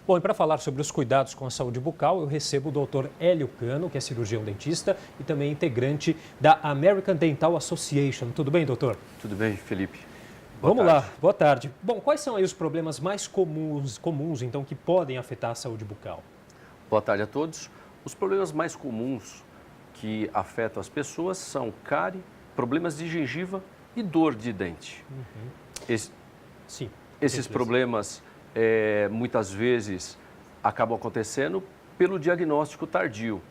Bom, e para falar sobre os cuidados com a saúde bucal, eu recebo o Dr. Hélio Cano, que é cirurgião dentista e também integrante da American Dental Association. Tudo bem, doutor? Tudo bem, Felipe? Vamos lá, boa tarde. Bom, quais são aí os problemas mais comuns, então, que podem afetar a saúde bucal? Boa tarde a todos. Os problemas mais comuns que afetam as pessoas são cárie, problemas de gengiva e dor de dente. Sim. Esses problemas muitas vezes acabam acontecendo pelo diagnóstico tardio.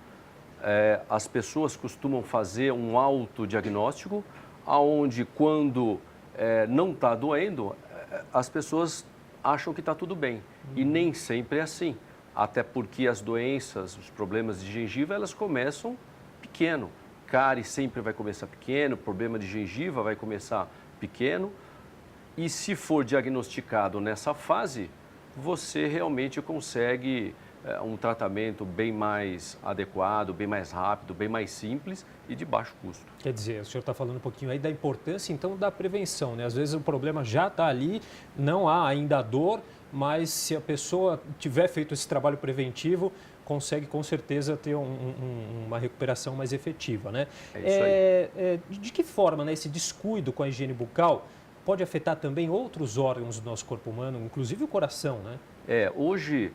As pessoas costumam fazer um autodiagnóstico, onde quando não está doendo, as pessoas acham que está tudo bem. E nem sempre é assim. Até porque as doenças, os problemas de gengiva, elas começam pequeno. Cárie sempre vai começar pequeno, problema de gengiva vai começar pequeno. E se for diagnosticado nessa fase, você realmente consegue um tratamento bem mais adequado, bem mais rápido, bem mais simples e de baixo custo. Quer dizer, o senhor está falando um pouquinho aí da importância, então, da prevenção, né? Às vezes o problema já está ali, não há ainda a dor, mas se a pessoa tiver feito esse trabalho preventivo, consegue com certeza ter uma recuperação mais efetiva, né? É isso aí. De que forma, né, esse descuido com a higiene bucal pode afetar também outros órgãos do nosso corpo humano, inclusive o coração, né? Hoje,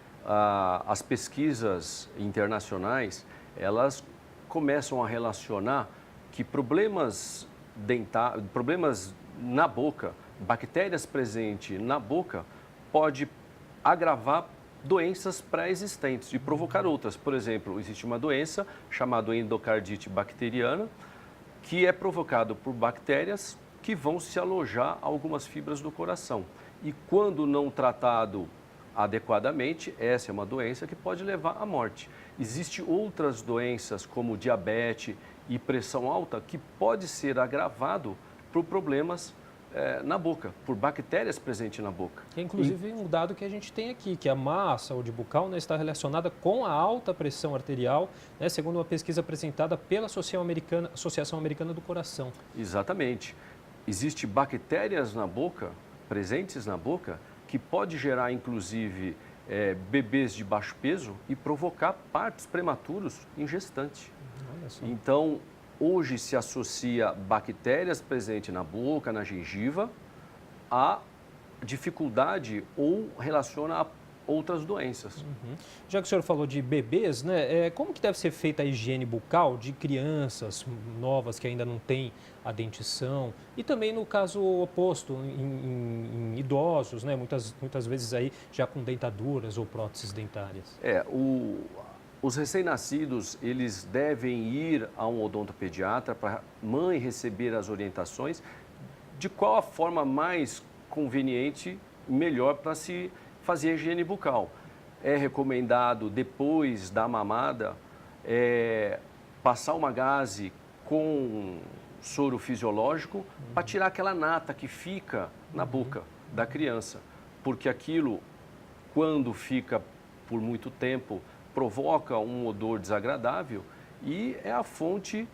as pesquisas internacionais, elas começam a relacionar que problemas na boca, bactérias presentes na boca, pode agravar doenças pré-existentes e provocar outras. Por exemplo, existe uma doença chamada endocardite bacteriana, que é provocada por bactérias que vão se alojar a algumas fibras do coração. E quando não tratado adequadamente, essa é uma doença que pode levar à morte. Existem outras doenças, como diabetes e pressão alta, que pode ser agravado por problemas na boca, por bactérias presentes na boca. Que é inclusive um dado que a gente tem aqui, que a má saúde bucal, né, está relacionada com a alta pressão arterial, né, segundo uma pesquisa apresentada pela Associação Americana do Coração. Exatamente. Existem bactérias na boca, presentes na boca, que pode gerar, inclusive, bebês de baixo peso e provocar partos prematuros em gestante. Olha só. Então, hoje se associa bactérias presentes na boca, na gengiva, a dificuldade ou relaciona a outras doenças. Já que o senhor falou de bebês, né, como que deve ser feita a higiene bucal de crianças novas que ainda não têm a dentição e também no caso oposto, em idosos, né, muitas vezes aí já com dentaduras ou próteses dentárias? Os recém-nascidos, eles devem ir a um odontopediatra para a mãe receber as orientações de qual a forma mais conveniente, melhor para se fazer a higiene bucal. É recomendado, depois da mamada, passar uma gaze com soro fisiológico para tirar aquela nata que fica na boca da criança. Porque aquilo, quando fica por muito tempo, provoca um odor desagradável e é a fonte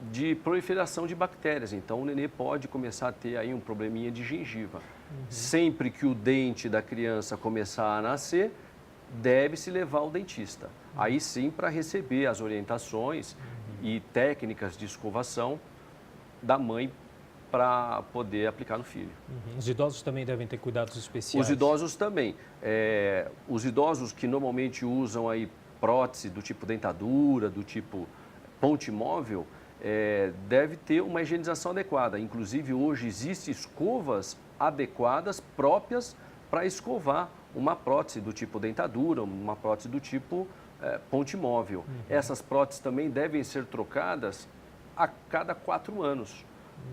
de proliferação de bactérias. Então, o nenê pode começar a ter aí um probleminha de gengiva. Sempre que o dente da criança começar a nascer, deve-se levar ao dentista. Aí sim, para receber as orientações e técnicas de escovação da mãe para poder aplicar no filho. Os idosos também devem ter cuidados especiais? Os idosos também. Os idosos que normalmente usam aí prótese do tipo dentadura, do tipo ponte móvel, deve ter uma higienização adequada. Inclusive, hoje existem escovas adequadas, próprias, para escovar uma prótese do tipo dentadura, uma prótese do tipo ponte móvel. Essas próteses também devem ser trocadas a cada 4 anos,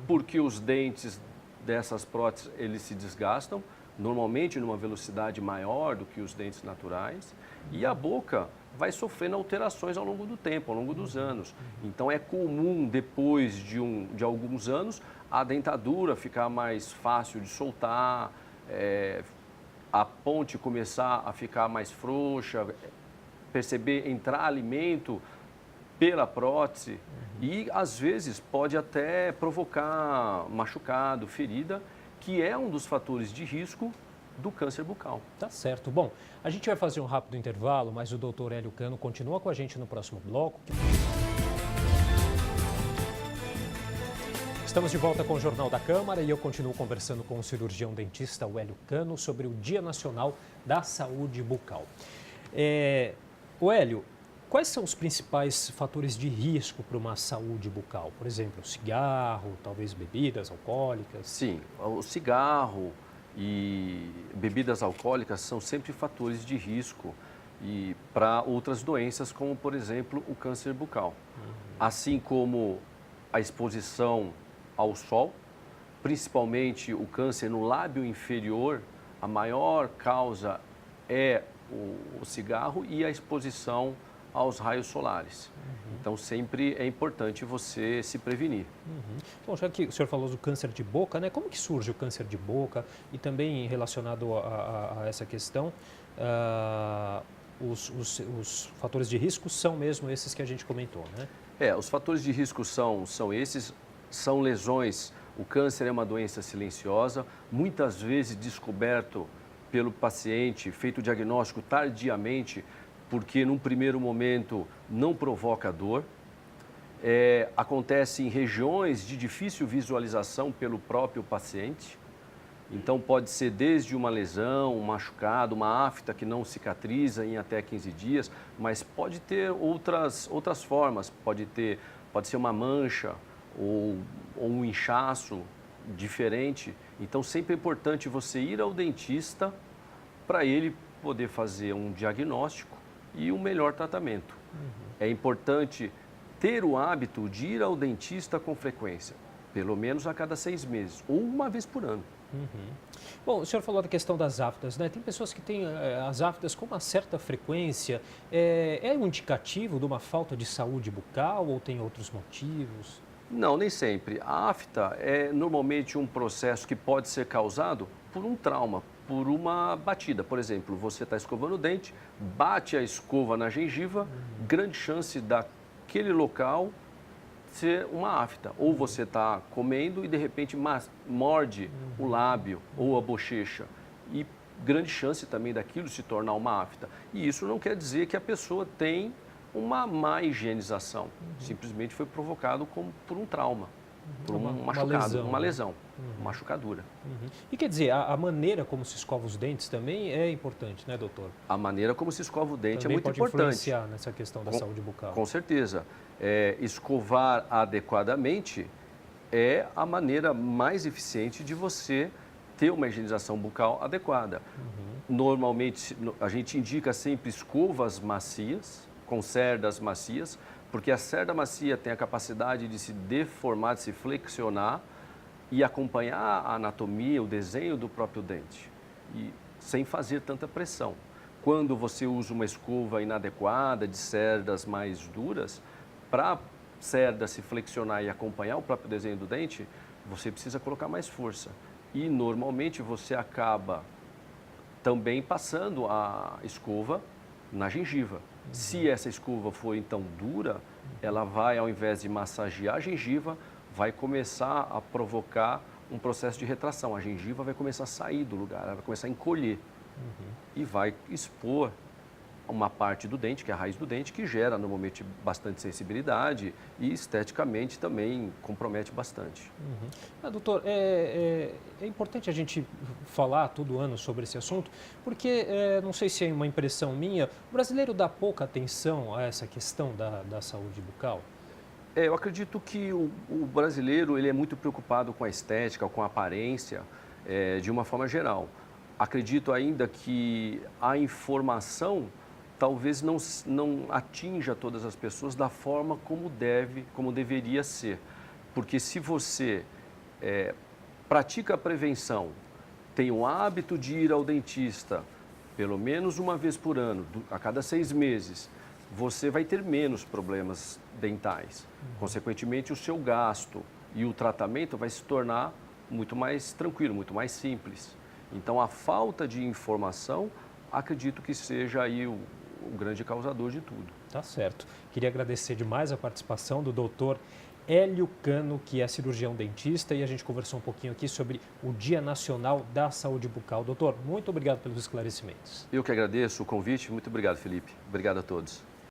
porque os dentes dessas próteses, eles se desgastam, normalmente numa velocidade maior do que os dentes naturais, e a boca vai sofrendo alterações ao longo do tempo, ao longo dos anos. Então, é comum, depois de alguns anos, a dentadura ficar mais fácil de soltar, a ponte começar a ficar mais frouxa, perceber entrar alimento pela prótese e, às vezes, pode até provocar machucado, ferida, que é um dos fatores de risco do câncer bucal. Tá certo. Bom, a gente vai fazer um rápido intervalo, mas o doutor Hélio Cano continua com a gente no próximo bloco. Estamos de volta com o Jornal da Câmara e eu continuo conversando com o cirurgião dentista Hélio Cano sobre o Dia Nacional da Saúde Bucal. O Hélio, quais são os principais fatores de risco para uma saúde bucal? Por exemplo, cigarro, talvez bebidas alcoólicas? Sim, o cigarro e bebidas alcoólicas são sempre fatores de risco e para outras doenças, como por exemplo o câncer bucal. Assim como a exposição ao sol, principalmente o câncer no lábio inferior, a maior causa é o cigarro e a exposição aos raios solares. Então, sempre é importante você se prevenir. Bom, já que o senhor falou do câncer de boca, né? Como que surge o câncer de boca? E também relacionado a essa questão, os fatores de risco são mesmo esses que a gente comentou, né? Os fatores de risco são esses, são lesões. O câncer é uma doença silenciosa, muitas vezes descoberto pelo paciente, feito o diagnóstico tardiamente, porque num primeiro momento não provoca dor. Acontece em regiões de difícil visualização pelo próprio paciente. Então pode ser desde uma lesão, um machucado, uma afta que não cicatriza em até 15 dias, mas pode ter outras formas, pode ser uma mancha ou um inchaço diferente. Então sempre é importante você ir ao dentista para ele poder fazer um diagnóstico e um melhor tratamento. É importante ter o hábito de ir ao dentista com frequência, pelo menos a cada 6 meses ou uma vez por ano. Bom, o senhor falou da questão das aftas, né? Tem pessoas que têm as aftas com uma certa frequência. É um indicativo de uma falta de saúde bucal ou tem outros motivos? Não, nem sempre. A afta é normalmente um processo que pode ser causado por um trauma, por uma batida. Por exemplo, você está escovando o dente, bate a escova na gengiva, grande chance daquele local ser uma afta. Ou você está comendo e de repente morde o lábio ou a bochecha e grande chance também daquilo se tornar uma afta. E isso não quer dizer que a pessoa tem uma má higienização, simplesmente foi provocado por um trauma, por um machucado, uma lesão, uma machucadura. E quer dizer, a maneira como se escova os dentes também é importante, né, doutor? A maneira como se escova o dente também é muito pode importante. Influenciar nessa questão da saúde bucal. Com certeza. Escovar adequadamente é a maneira mais eficiente de você ter uma higienização bucal adequada. Normalmente, a gente indica sempre escovas macias, com cerdas macias, porque a cerda macia tem a capacidade de se deformar, de se flexionar e acompanhar a anatomia, o desenho do próprio dente, e sem fazer tanta pressão. Quando você usa uma escova inadequada, de cerdas mais duras, para a cerda se flexionar e acompanhar o próprio desenho do dente, você precisa colocar mais força. E normalmente você acaba também passando a escova na gengiva. Se essa escova for então dura, ela vai, ao invés de massagear a gengiva, vai começar a provocar um processo de retração. A gengiva vai começar a sair do lugar, ela vai começar a encolher e vai expor uma parte do dente, que é a raiz do dente, que gera normalmente bastante sensibilidade e esteticamente também compromete bastante. Doutor, é importante a gente falar todo ano sobre esse assunto, porque, não sei se é uma impressão minha, o brasileiro dá pouca atenção a essa questão da saúde bucal? Eu acredito que o brasileiro ele é muito preocupado com a estética, com a aparência, de uma forma geral. Acredito ainda que a informação talvez não atinja todas as pessoas da forma como deveria ser. Porque se você pratica a prevenção, tem o hábito de ir ao dentista pelo menos uma vez por ano, a cada 6 meses, você vai ter menos problemas dentais. Consequentemente, o seu gasto e o tratamento vai se tornar muito mais tranquilo, muito mais simples. Então, a falta de informação, acredito que seja aí o grande causador de tudo. Tá certo. Queria agradecer demais a participação do doutor Hélio Cano, que é cirurgião dentista, e a gente conversou um pouquinho aqui sobre o Dia Nacional da Saúde Bucal. Doutor, muito obrigado pelos esclarecimentos. Eu que agradeço o convite. Muito obrigado, Felipe. Obrigado a todos.